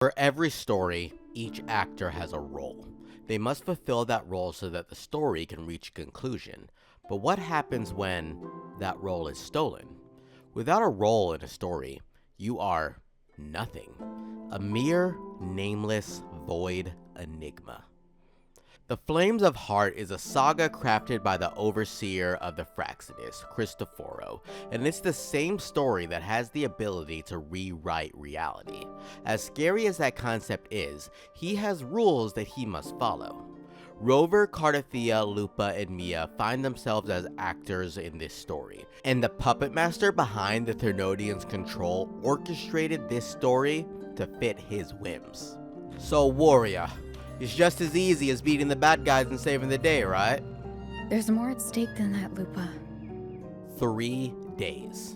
For every story, each actor has a role. They must fulfill that role so that the story can reach a conclusion. But what happens when that role is stolen? Without a role in a story, you are nothing. A mere, nameless, void enigma. The Flames of Heart is a saga crafted by the overseer of the Fracidus, Cristoforo, and it's the same story that has the ability to rewrite reality. As scary as that concept is, he has rules that he must follow. Rover, Cartethyia, Lupa, and Mia find themselves as actors in this story, and the puppet master behind the Thernodian's control orchestrated this story to fit his whims. So warrior, it's just as easy as beating the bad guys and saving the day, right? There's more at stake than that, Lupa. 3 days.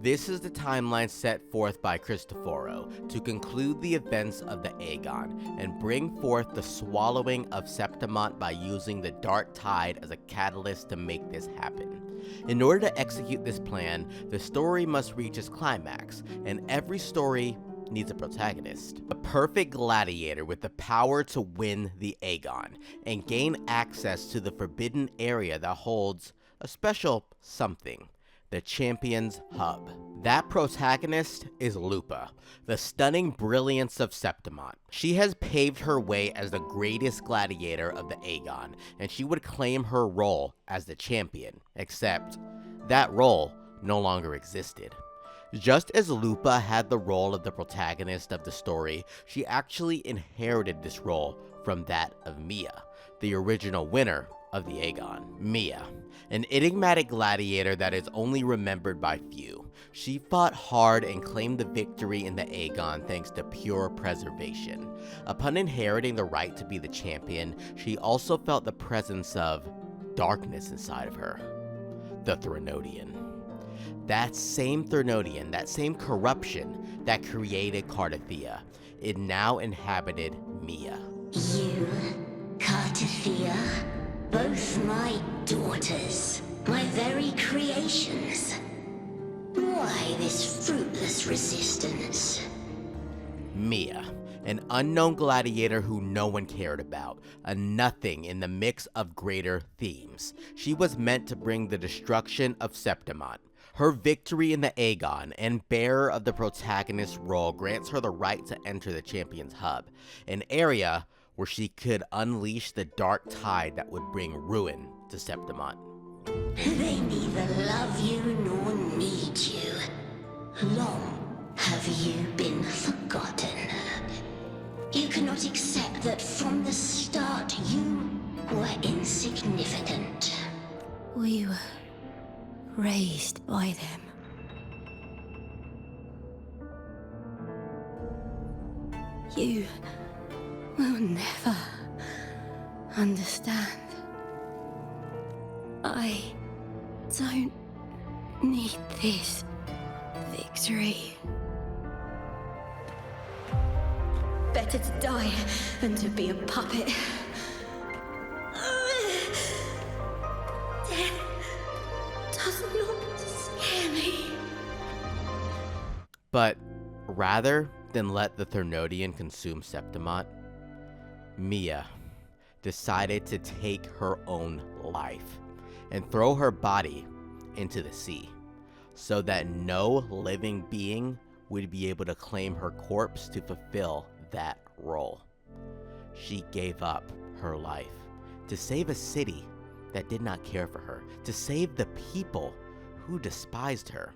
This is the timeline set forth by Cristoforo to conclude the events of the Agon and bring forth the swallowing of Septimont by using the dark tide as a catalyst to make this happen. In order to execute this plan, the story must reach its climax, and every story needs a protagonist. A perfect gladiator with the power to win the Agon and gain access to the forbidden area that holds a special something. The Champion's Hub. That protagonist is Lupa, the stunning brilliance of Septimont. She has paved her way as the greatest gladiator of the Agon, and she would claim her role as the champion, except that role no longer existed. Just as Lupa had the role of the protagonist of the story, she actually inherited this role from that of Mia, the original winner of the Agon. Mia, an enigmatic gladiator that is only remembered by few. She fought hard and claimed the victory in the Agon thanks to pure preservation. Upon inheriting the right to be the champion, she also felt the presence of darkness inside of her. The Thernodian. That same Thernodian, that same corruption that created Cartethyia, it now inhabited Mia. You, Cartethyia, both my daughters, my very creations. Why this fruitless resistance? Mia, an unknown gladiator who no one cared about, a nothing in the mix of greater themes. She was meant to bring the destruction of Septimont. Her victory in the Agon and bearer of the protagonist's role grants her the right to enter the Champion's Hub, an area where she could unleash the dark tide that would bring ruin to Septimont. They neither love you nor need you. Long have you been forgotten. You cannot accept that from the start you were insignificant. We were raised by them. You will never understand. I don't need this victory. Better to die than to be a puppet. Death does not scare me. But rather than let the Thernodian consume Septimont, Mia decided to take her own life and throw her body into the sea so that no living being would be able to claim her corpse to fulfill that role. She gave up her life to save a city that did not care for her, to save the people who despised her,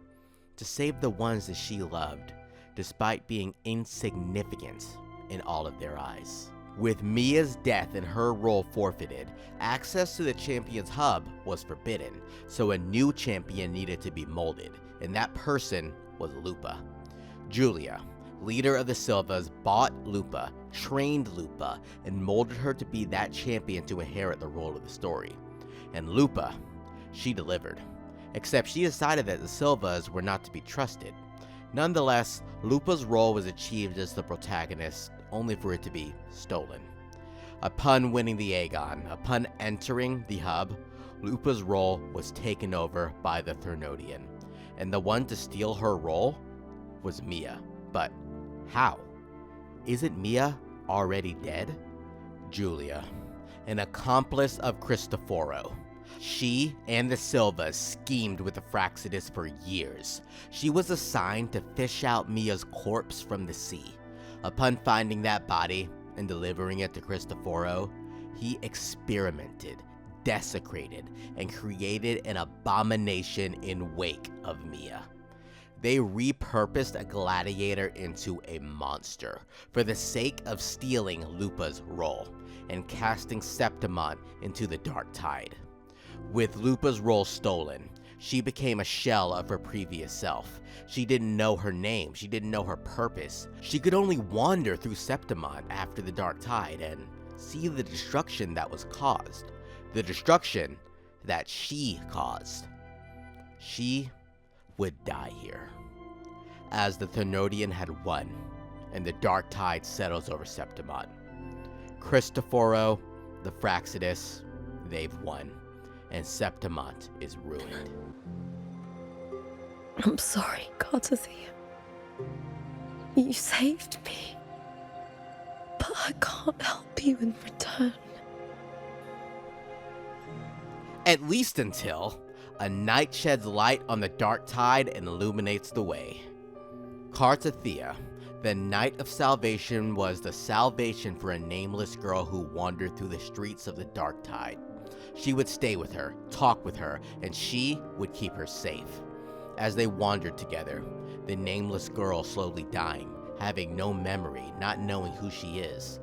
to save the ones that she loved, despite being insignificant in all of their eyes. With Mia's death and her role forfeited, access to the Champion's Hub was forbidden, so a new champion needed to be molded, and that person was Lupa. Julia, leader of the Silvas, bought Lupa, trained Lupa, and molded her to be that champion to inherit the role of the story. And Lupa, she delivered. Except she decided that the Silvas were not to be trusted. Nonetheless, Lupa's role was achieved as the protagonist, only for it to be stolen. Upon winning the Agon, upon entering the hub, Lupa's role was taken over by the Thernodian, and the one to steal her role was Mia. But how? isn't Mia already dead? Julia, an accomplice of Cristoforo. She and the Silvas schemed with the Fracidus for years. She was assigned to fish out Mia's corpse from the sea. Upon finding that body and delivering it to Cristoforo, he experimented, desecrated, and created an abomination in wake of Mia. They repurposed a gladiator into a monster for the sake of stealing Lupa's role and casting Septimon into the Dark Tide. With Lupa's role stolen, she became a shell of her previous self. She didn't know her name, she didn't know her purpose. She could only wander through Septimon after the Dark Tide and see the destruction that was caused. The destruction that she caused. She would die here, as the Thernoidian had won, and the Dark Tide settles over Septimon. Cristoforo, the Fracidus, they've won, and Septimon is ruined. I'm sorry, Cartethyia. You saved me. But I can't help you in return. At least until a night sheds light on the Dark Tide and illuminates the way. Cartethyia, the Night of Salvation, was the salvation for a nameless girl who wandered through the streets of the Dark Tide. She would stay with her, talk with her, and she would keep her safe. As they wandered together, the nameless girl slowly dying, having no memory, not knowing who she is.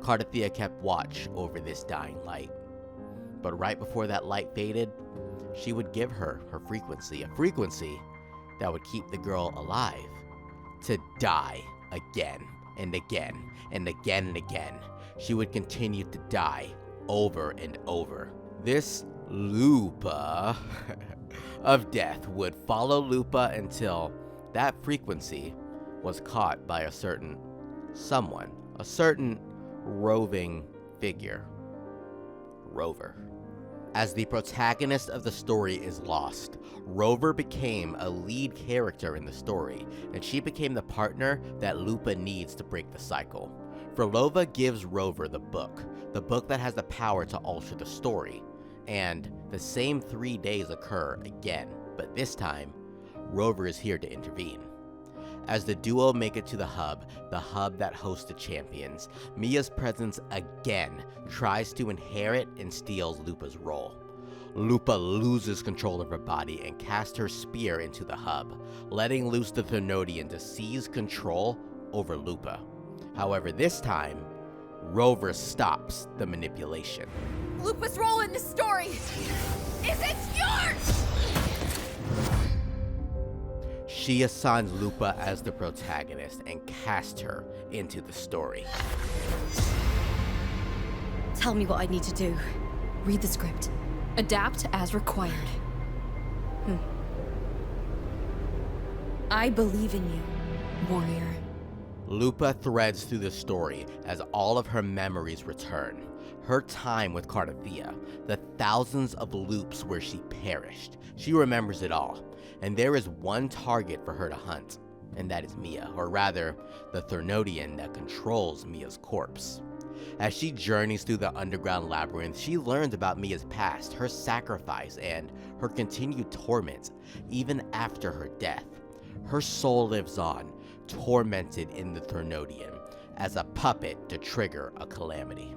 Cartethyia kept watch over this dying light. But right before that light faded, she would give her her frequency, a frequency that would keep the girl alive, to die again and again and again and again. She would continue to die over and over. This Lupa of death would follow Lupa until that frequency was caught by a certain someone, a certain roving figure. Rover. As the protagonist of the story is lost, Rover became a lead character in the story, and she became the partner that Lupa needs to break the cycle. Frolova gives Rover the book that has the power to alter the story, and the same 3 days occur again, but this time, Rover is here to intervene. As the duo make it to the hub that hosts the champions, Mia's presence again tries to inherit and steals Lupa's role. Lupa loses control of her body and casts her spear into the hub, letting loose the Thernoidian to seize control over Lupa. However, this time, Rover stops the manipulation. Lupa's role in this story isn't yours! She assigns Lupa as the protagonist and casts her into the story. Tell me what I need to do. Read the script. Adapt as required. I believe in you, warrior. Lupa threads through the story as all of her memories return. Her time with Cartethyia, the thousands of loops where she perished. She remembers it all, and there is one target for her to hunt, and that is Mia, or rather, the Thernoidian that controls Mia's corpse. As she journeys through the underground labyrinth, she learns about Mia's past, her sacrifice, and her continued torment, even after her death. Her soul lives on, tormented in the Thernoidian, as a puppet to trigger a calamity.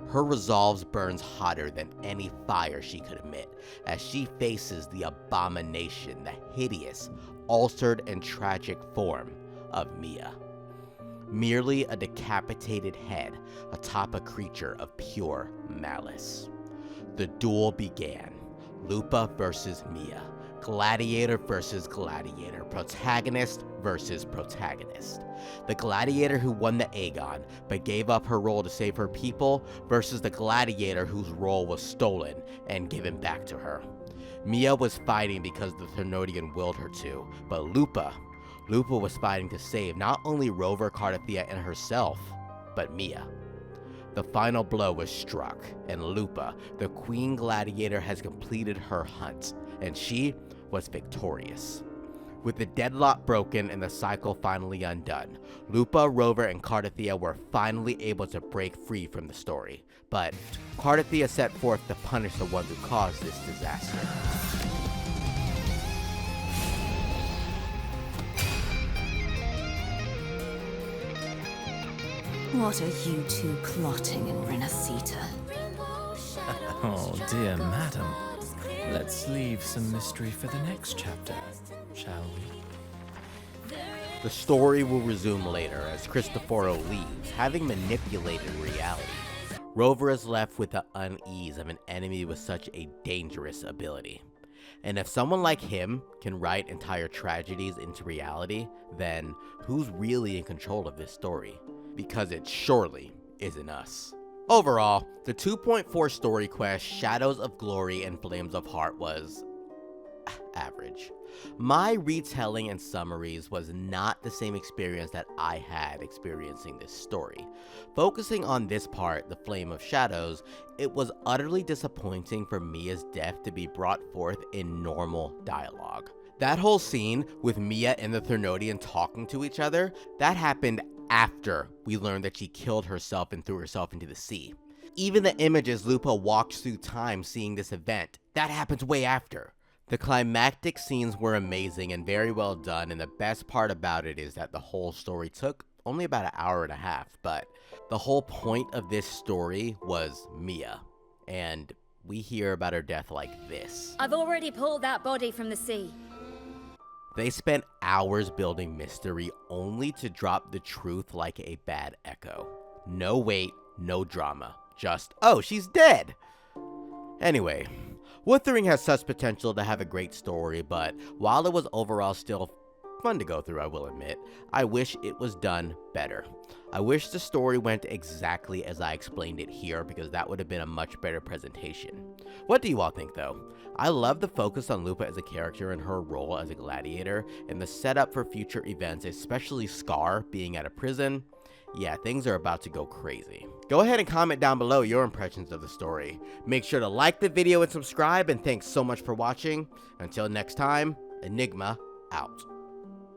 Her resolve burns hotter than any fire she could emit, as she faces the abomination, the hideous, altered, and tragic form of Mia. Merely a decapitated head atop a creature of pure malice. The duel began. Lupa versus Mia. Gladiator versus gladiator. Protagonist versus protagonist. The gladiator who won the Agon, but gave up her role to save her people, versus the gladiator whose role was stolen and given back to her. Mia was fighting because the Thernoidian willed her to, but Lupa was fighting to save not only Rover, Cartethyia, and herself, but Mia. The final blow was struck, and Lupa, the queen gladiator, has completed her hunt, and she was victorious. With the deadlock broken and the cycle finally undone, Lupa, Rover, and Cartethyia were finally able to break free from the story. But Cartethyia set forth to punish the ones who caused this disaster. What are you two plotting in Renacita? Oh dear madam. Let's leave some mystery for the next chapter, shall we? The story will resume later as Cristoforo leaves, having manipulated reality. Rover is left with the unease of an enemy with such a dangerous ability. And if someone like him can write entire tragedies into reality, then who's really in control of this story? Because it surely isn't us. Overall, the 2.4 story quest Shadows of Glory and Flames of Heart was average. My retelling and summaries was not the same experience that I had experiencing this story. Focusing on this part, the Flame of Shadows, it was utterly disappointing for Mia's death to be brought forth in normal dialogue. That whole scene with Mia and the Thernodian talking to each other, that happened after we learned that she killed herself and threw herself into the sea. Even the images Lupa walks through time seeing this event, that happens way after. The climactic scenes were amazing and very well done, and the best part about it is that the whole story took only about an hour and a half, but the whole point of this story was Mia, and we hear about her death like this. I've already pulled that body from the sea. They spent hours building mystery only to drop the truth like a bad echo. No wait, no drama. Just, oh, she's dead! Anyway, Wuthering has such potential to have a great story, but while it was overall still fun to go through, I will admit, I wish it was done better. I wish the story went exactly as I explained it here, because that would have been a much better presentation. What do you all think though? I love the focus on Lupa as a character and her role as a gladiator, and the setup for future events, especially Scar being at a prison. Yeah, things are about to go crazy. Go ahead and comment down below your impressions of the story. Make sure to like the video and subscribe, and thanks so much for watching. Until next time, Enigma out.